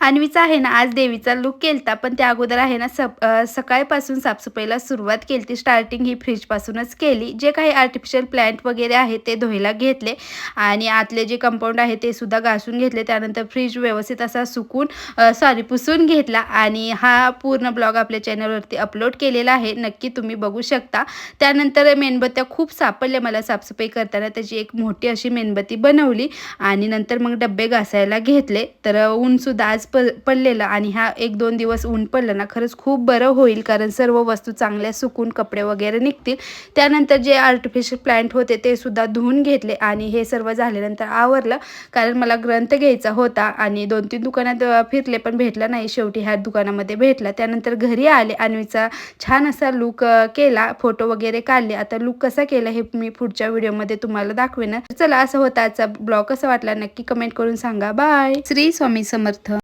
अन्वीचा आहे ना आज देवीचा लूक केलता, पण त्या अगोदर आहे ना सकाळपासून साफसफाईला सुरुवात केलती. स्टार्टिंग ही फ्रीजपासूनच केली. जे काही आर्टिफिशियल प्लांट वगैरे आहे ते धुवायला घेतले आणि आतले जे कंपाऊंड आहे ते सुद्धा घासून घेतले. त्यानंतर फ्रीज व्यवस्थित असा पुसून घेतला आणि हा पूर्ण ब्लॉग आपल्या चॅनलवरती अपलोड केलेला आहे. नक्की तुम्ही बघू शकता. त्यानंतर मेणबत्त्या खूप सापडल्या मला साफसफाई करताना. त्याची एक मोठी अशी मेणबत्ती बनवली आणि नंतर मग डब्बे घासायला घेतले. तर ऊनसुद्धा आज पडलेलं आणि हा 1-2 दिवस ऊन पडलं ना खरंच खूप बरं होईल, कारण सर्व वस्तू चांगल्या सुकून कपडे वगैरे निघतील. त्यानंतर जे आर्टिफिशियल प्लांट होते ते सुद्धा धुवून घेतले आणि हे सर्व झाल्यानंतर आवरलं, कारण मला ग्रंथ घ्यायचा होता आणि 2-3 दुकानात फिरले पण भेटला नाही. शेवटी ह्या दुकानामध्ये भेटला. त्यानंतर घरी आले. अन्वीचा छान असा लूक केला, फोटो वगैरे काढले. आता लूक कसा केला हे मी पुढच्या व्हिडिओमध्ये तुम्हाला दाखवेन. चला, असा होता आजचा ब्लॉग. कसा वाटला नक्की कमेंट करून सांगा. बाय. श्री स्वामी समर्थ.